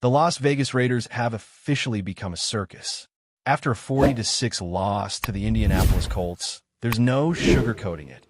The Las Vegas Raiders have officially become a circus. After a 40-6 loss to the Indianapolis Colts, there's no sugarcoating it.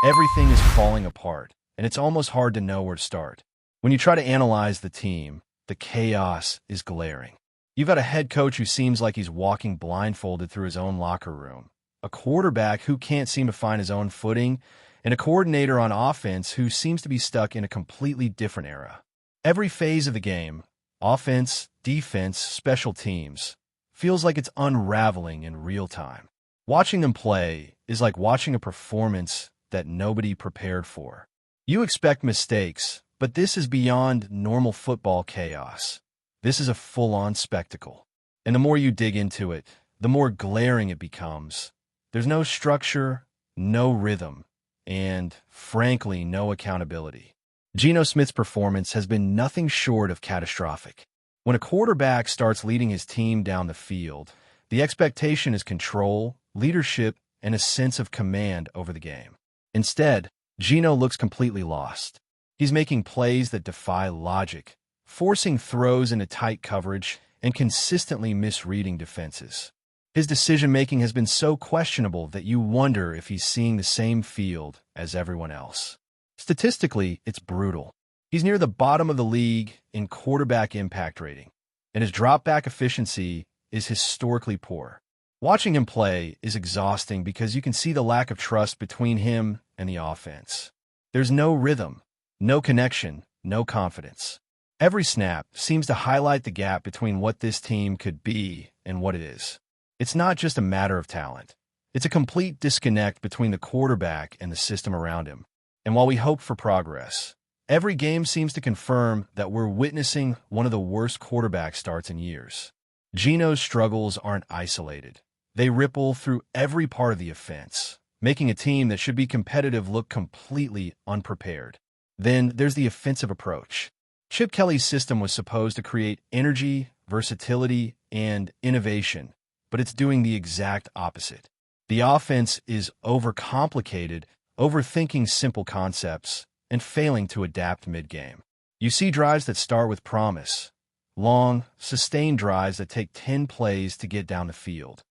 Everything is falling apart, and it's almost hard to know where to start. When you try to analyze the team, the chaos is glaring. You've got a head coach who seems like he's walking blindfolded through his own locker room, a quarterback who can't seem to find his own footing, and a coordinator on offense who seems to be stuck in a completely different era. Every phase of the game, offense, defense, special teams, feels like it's unraveling in real time. Watching them play is like watching a performance that nobody prepared for. You expect mistakes, but this is beyond normal football chaos. This is a full-on spectacle. And the more you dig into it, the more glaring it becomes. There's no structure, no rhythm, and, frankly, no accountability. Geno Smith's performance has been nothing short of catastrophic. When a quarterback starts leading his team down the field, the expectation is control, leadership, and a sense of command over the game. Instead, Geno looks completely lost. He's making plays that defy logic, forcing throws into tight coverage, and consistently misreading defenses. His decision-making has been so questionable that you wonder if he's seeing the same field as everyone else. Statistically, it's brutal. He's near the bottom of the league in quarterback impact rating, and his drop-back efficiency is historically poor. Watching him play is exhausting because you can see the lack of trust between him and the offense. There's no rhythm, no connection, no confidence. Every snap seems to highlight the gap between what this team could be and what it is. It's not just a matter of talent. It's a complete disconnect between the quarterback and the system around him. And while we hope for progress, every game seems to confirm that we're witnessing one of the worst quarterback starts in years. Geno's struggles aren't isolated. They ripple through every part of the offense, making a team that should be competitive look completely unprepared. Then there's the offensive approach. Chip Kelly's system was supposed to create energy, versatility, and innovation, but it's doing the exact opposite. The offense is overcomplicated, overthinking simple concepts, and failing to adapt mid-game. You see drives that start with promise, long, sustained drives that take 10 plays to get down the field,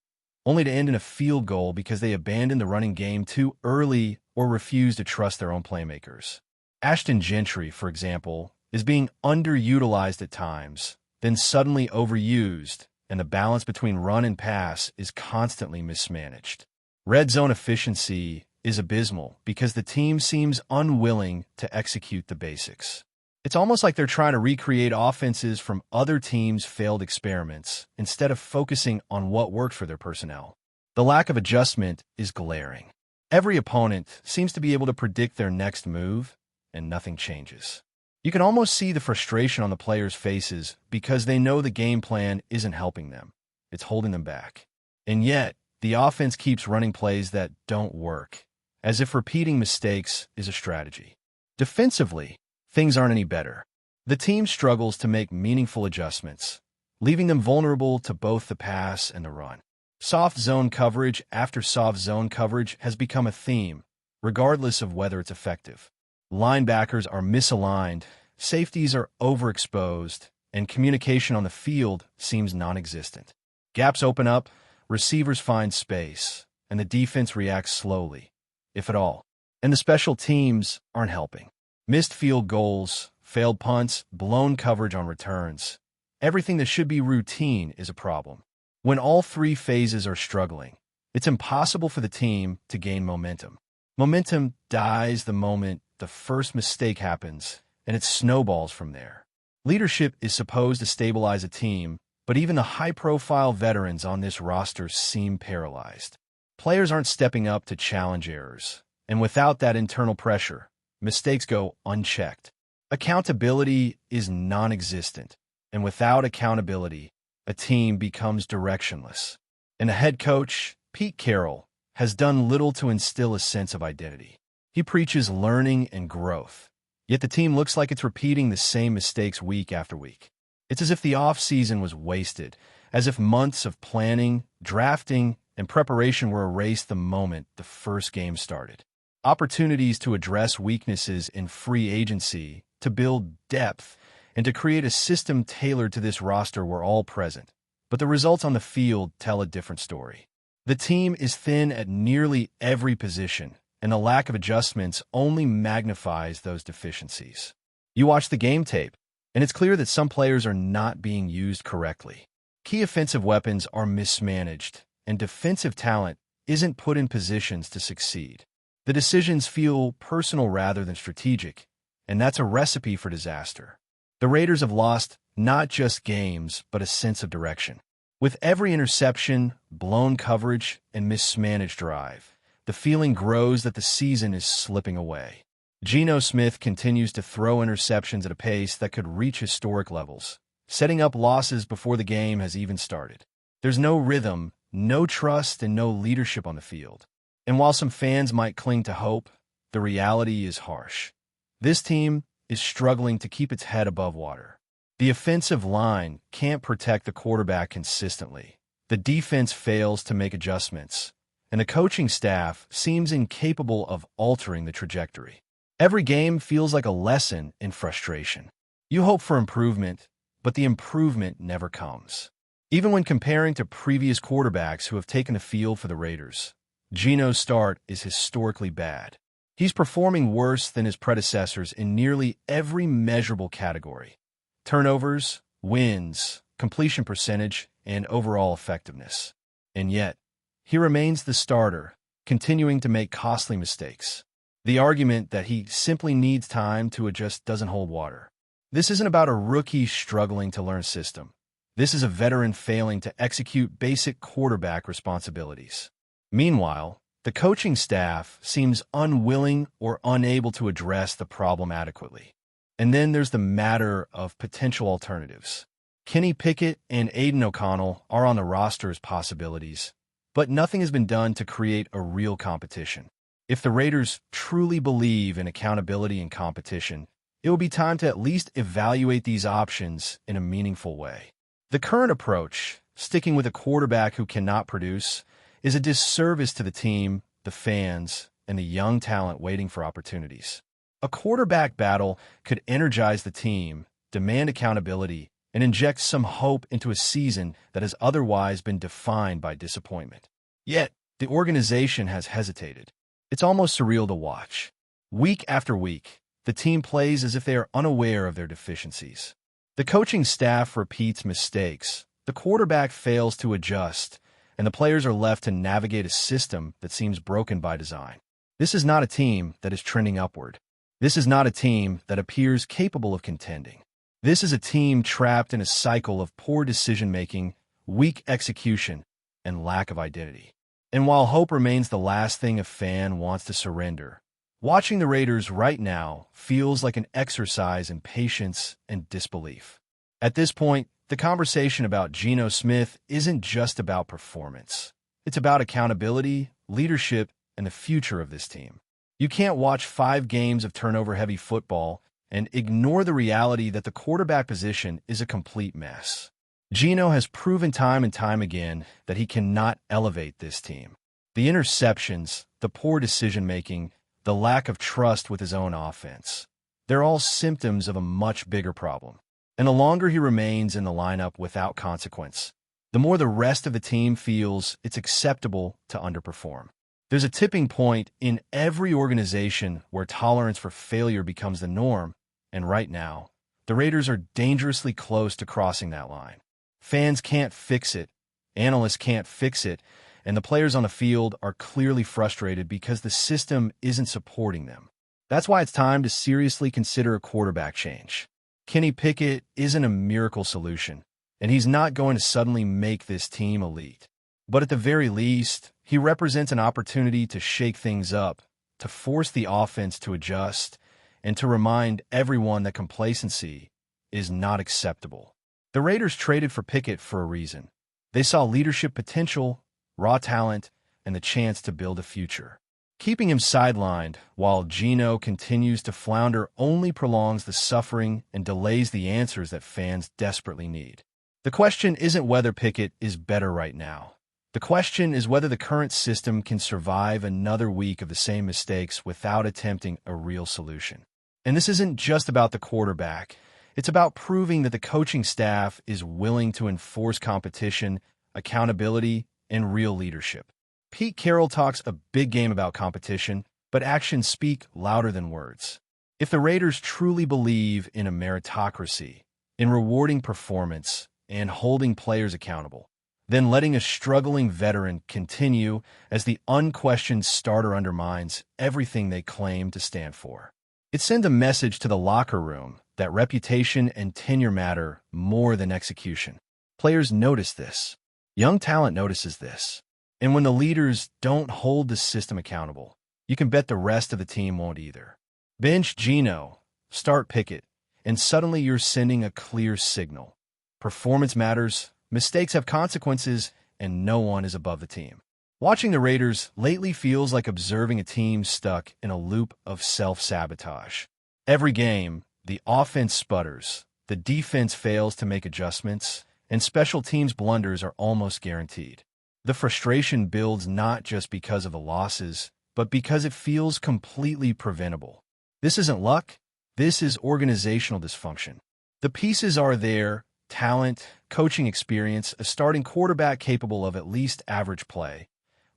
only to end in a field goal because they abandoned the running game too early or refused to trust their own playmakers. Ashton Gentry, for example, is being underutilized at times, then suddenly overused, and the balance between run and pass is constantly mismanaged. Red zone efficiency is abysmal because the team seems unwilling to execute the basics. It's almost like they're trying to recreate offenses from other teams' failed experiments instead of focusing on what worked for their personnel. The lack of adjustment is glaring. Every opponent seems to be able to predict their next move, and nothing changes. You can almost see the frustration on the players' faces because they know the game plan isn't helping them. It's holding them back. And yet, the offense keeps running plays that don't work, as if repeating mistakes is a strategy. Defensively, things aren't any better. The team struggles to make meaningful adjustments, leaving them vulnerable to both the pass and the run. Soft zone coverage after soft zone coverage has become a theme, regardless of whether it's effective. Linebackers are misaligned, safeties are overexposed, and communication on the field seems non-existent. Gaps open up, receivers find space, and the defense reacts slowly, if at all. And the special teams aren't helping. Missed field goals, failed punts, blown coverage on returns. Everything that should be routine is a problem. When all three phases are struggling, it's impossible for the team to gain momentum. Momentum dies the moment the first mistake happens, and it snowballs from there. Leadership is supposed to stabilize a team, but even the high-profile veterans on this roster seem paralyzed. Players aren't stepping up to challenge errors, and without that internal pressure, mistakes go unchecked. Accountability is non-existent, and without accountability, a team becomes directionless. And the head coach, Pete Carroll, has done little to instill a sense of identity. He preaches learning and growth, yet the team looks like it's repeating the same mistakes week after week. It's as if the off-season was wasted, as if months of planning, drafting, and preparation were erased the moment the first game started. Opportunities to address weaknesses in free agency, to build depth, and to create a system tailored to this roster were all present. But the results on the field tell a different story. The team is thin at nearly every position, and the lack of adjustments only magnifies those deficiencies. You watch the game tape, and it's clear that some players are not being used correctly. Key offensive weapons are mismanaged, and defensive talent isn't put in positions to succeed. The decisions feel personal rather than strategic, and that's a recipe for disaster. The Raiders have lost not just games, but a sense of direction. With every interception, blown coverage, and mismanaged drive, the feeling grows that the season is slipping away. Geno Smith continues to throw interceptions at a pace that could reach historic levels, setting up losses before the game has even started. There's no rhythm, no trust, and no leadership on the field. And while some fans might cling to hope, the reality is harsh. This team is struggling to keep its head above water. The offensive line can't protect the quarterback consistently. The defense fails to make adjustments, and the coaching staff seems incapable of altering the trajectory. Every game feels like a lesson in frustration. You hope for improvement, but the improvement never comes. Even when comparing to previous quarterbacks who have taken the field for the Raiders, Geno's start is historically bad. He's performing worse than his predecessors in nearly every measurable category: turnovers, wins, completion percentage, and overall effectiveness. And yet, he remains the starter, continuing to make costly mistakes. The argument that he simply needs time to adjust doesn't hold water. This isn't about a rookie struggling to learn a system. This is a veteran failing to execute basic quarterback responsibilities. Meanwhile, the coaching staff seems unwilling or unable to address the problem adequately. And then there's the matter of potential alternatives. Kenny Pickett and Aiden O'Connell are on the roster as possibilities, but nothing has been done to create a real competition. If the Raiders truly believe in accountability and competition, it will be time to at least evaluate these options in a meaningful way. The current approach, sticking with a quarterback who cannot produce, is a disservice to the team, the fans, and the young talent waiting for opportunities. A quarterback battle could energize the team, demand accountability, and inject some hope into a season that has otherwise been defined by disappointment. Yet, the organization has hesitated. It's almost surreal to watch. Week after week, the team plays as if they are unaware of their deficiencies. The coaching staff repeats mistakes, the quarterback fails to adjust, and the players are left to navigate a system that seems broken by design. This is not a team that is trending upward. This is not a team that appears capable of contending. This is a team trapped in a cycle of poor decision-making, weak execution, and lack of identity. And while hope remains the last thing a fan wants to surrender, watching the Raiders right now feels like an exercise in patience and disbelief. At this point, the conversation about Geno Smith isn't just about performance. It's about accountability, leadership, and the future of this team. You can't watch 5 games of turnover-heavy football and ignore the reality that the quarterback position is a complete mess. Geno has proven time and time again that he cannot elevate this team. The interceptions, the poor decision-making, the lack of trust with his own offense, they're all symptoms of a much bigger problem. And the longer he remains in the lineup without consequence, the more the rest of the team feels it's acceptable to underperform. There's a tipping point in every organization where tolerance for failure becomes the norm, and right now, the Raiders are dangerously close to crossing that line. Fans can't fix it, analysts can't fix it, and the players on the field are clearly frustrated because the system isn't supporting them. That's why it's time to seriously consider a quarterback change. Kenny Pickett isn't a miracle solution, and he's not going to suddenly make this team elite. But at the very least, he represents an opportunity to shake things up, to force the offense to adjust, and to remind everyone that complacency is not acceptable. The Raiders traded for Pickett for a reason. They saw leadership potential, raw talent, and the chance to build a future. Keeping him sidelined while Geno continues to flounder only prolongs the suffering and delays the answers that fans desperately need. The question isn't whether Pickett is better right now. The question is whether the current system can survive another week of the same mistakes without attempting a real solution. And this isn't just about the quarterback. It's about proving that the coaching staff is willing to enforce competition, accountability, and real leadership. Pete Carroll talks a big game about competition, but actions speak louder than words. If the Raiders truly believe in a meritocracy, in rewarding performance, and holding players accountable, then letting a struggling veteran continue as the unquestioned starter undermines everything they claim to stand for. It sends a message to the locker room that reputation and tenure matter more than execution. Players notice this. Young talent notices this. And when the leaders don't hold the system accountable, you can bet the rest of the team won't either. Bench Geno, start Pickett, and suddenly you're sending a clear signal. Performance matters, mistakes have consequences, and no one is above the team. Watching the Raiders lately feels like observing a team stuck in a loop of self-sabotage. Every game, the offense sputters, the defense fails to make adjustments, and special teams blunders are almost guaranteed. The frustration builds not just because of the losses, but because it feels completely preventable. This isn't luck. This is organizational dysfunction. The pieces are there: talent, coaching experience, a starting quarterback capable of at least average play,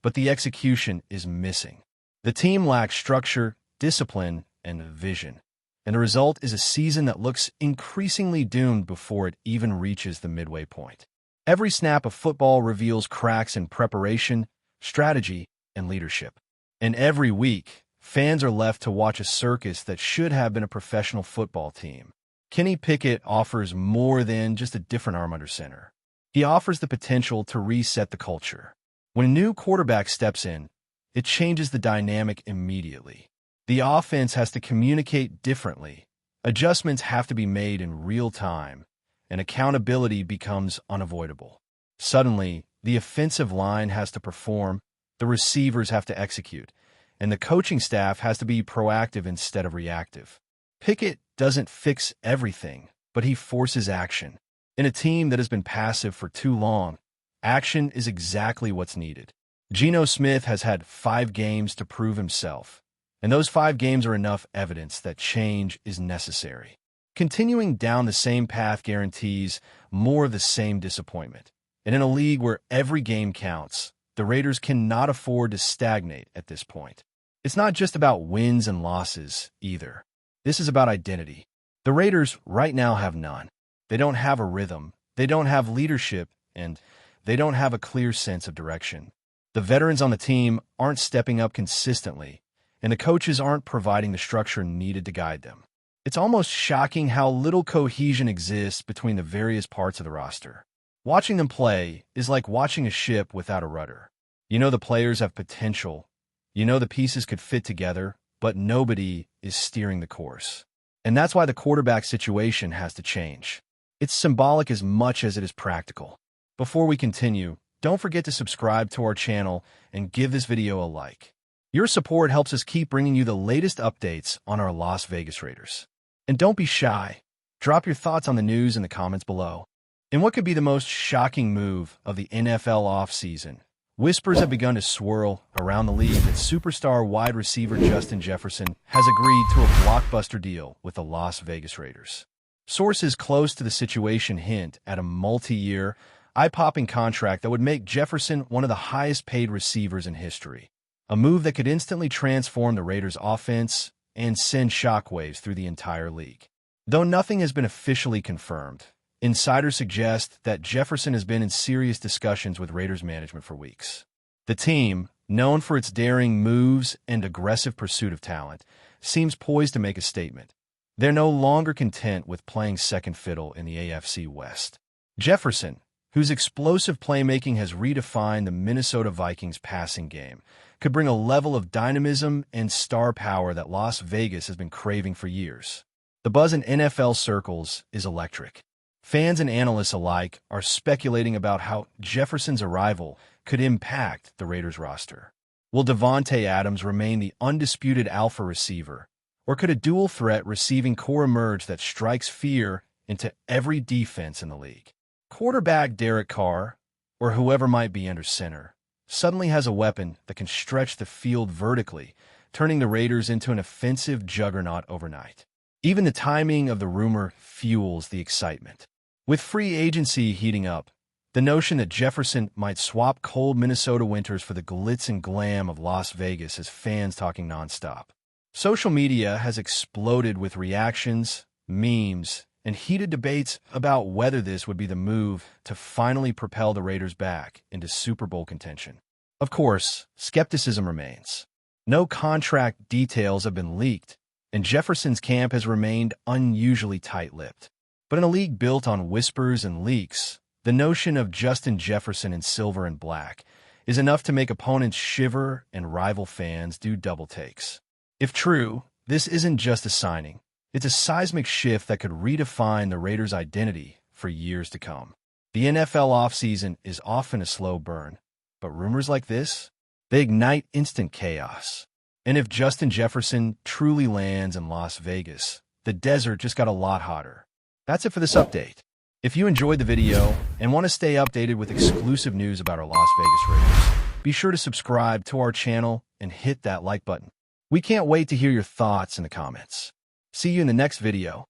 but the execution is missing. The team lacks structure, discipline, and vision, and the result is a season that looks increasingly doomed before it even reaches the midway point. Every snap of football reveals cracks in preparation, strategy, and leadership. And every week, fans are left to watch a circus that should have been a professional football team. Kenny Pickett offers more than just a different arm under center. He offers the potential to reset the culture. When a new quarterback steps in, it changes the dynamic immediately. The offense has to communicate differently. Adjustments have to be made in real time, and accountability becomes unavoidable. Suddenly, the offensive line has to perform, the receivers have to execute, and the coaching staff has to be proactive instead of reactive. Pickett doesn't fix everything, but he forces action. In a team that has been passive for too long, action is exactly what's needed. Geno Smith has had 5 games to prove himself, and those 5 games are enough evidence that change is necessary. Continuing down the same path guarantees more of the same disappointment. And in a league where every game counts, the Raiders cannot afford to stagnate at this point. It's not just about wins and losses, either. This is about identity. The Raiders right now have none. They don't have a rhythm, they don't have leadership, and they don't have a clear sense of direction. The veterans on the team aren't stepping up consistently, and the coaches aren't providing the structure needed to guide them. It's almost shocking how little cohesion exists between the various parts of the roster. Watching them play is like watching a ship without a rudder. You know the players have potential. You know the pieces could fit together, but nobody is steering the course. And that's why the quarterback situation has to change. It's symbolic as much as it is practical. Before we continue, don't forget to subscribe to our channel and give this video a like. Your support helps us keep bringing you the latest updates on our Las Vegas Raiders. And don't be shy. Drop your thoughts on the news in the comments below. In what could be the most shocking move of the NFL offseason, whispers have begun to swirl around the league that superstar wide receiver Justin Jefferson has agreed to a blockbuster deal with the Las Vegas Raiders. Sources close to the situation hint at a multi-year, eye-popping contract that would make Jefferson one of the highest-paid receivers in history. A move that could instantly transform the Raiders' offense and send shockwaves through the entire league. Though nothing has been officially confirmed, insiders suggest that Jefferson has been in serious discussions with Raiders management for weeks. The team, known for its daring moves and aggressive pursuit of talent, seems poised to make a statement. They're no longer content with playing second fiddle in the AFC West. Jefferson, whose explosive playmaking has redefined the Minnesota Vikings passing game, could bring a level of dynamism and star power that Las Vegas has been craving for years. The buzz in NFL circles is electric. Fans and analysts alike are speculating about how Jefferson's arrival could impact the Raiders roster. Will Davante Adams remain the undisputed alpha receiver, or could a dual-threat receiving core emerge that strikes fear into every defense in the league? Quarterback Derek Carr, or whoever might be under center, suddenly has a weapon that can stretch the field vertically, turning the Raiders into an offensive juggernaut overnight. Even the timing of the rumor fuels the excitement. With free agency heating up, the notion that Jefferson might swap cold Minnesota winters for the glitz and glam of Las Vegas has fans talking nonstop. Social media has exploded with reactions, memes, and heated debates about whether this would be the move to finally propel the Raiders back into Super Bowl contention. Of course, skepticism remains. No contract details have been leaked, and Jefferson's camp has remained unusually tight-lipped. But in a league built on whispers and leaks, the notion of Justin Jefferson in silver and black is enough to make opponents shiver and rival fans do double takes. If true, this isn't just a signing. It's a seismic shift that could redefine the Raiders' identity for years to come. The NFL offseason is often a slow burn, but rumors like this, they ignite instant chaos. And if Justin Jefferson truly lands in Las Vegas, the desert just got a lot hotter. That's it for this update. If you enjoyed the video and want to stay updated with exclusive news about our Las Vegas Raiders, be sure to subscribe to our channel and hit that like button. We can't wait to hear your thoughts in the comments. See you in the next video.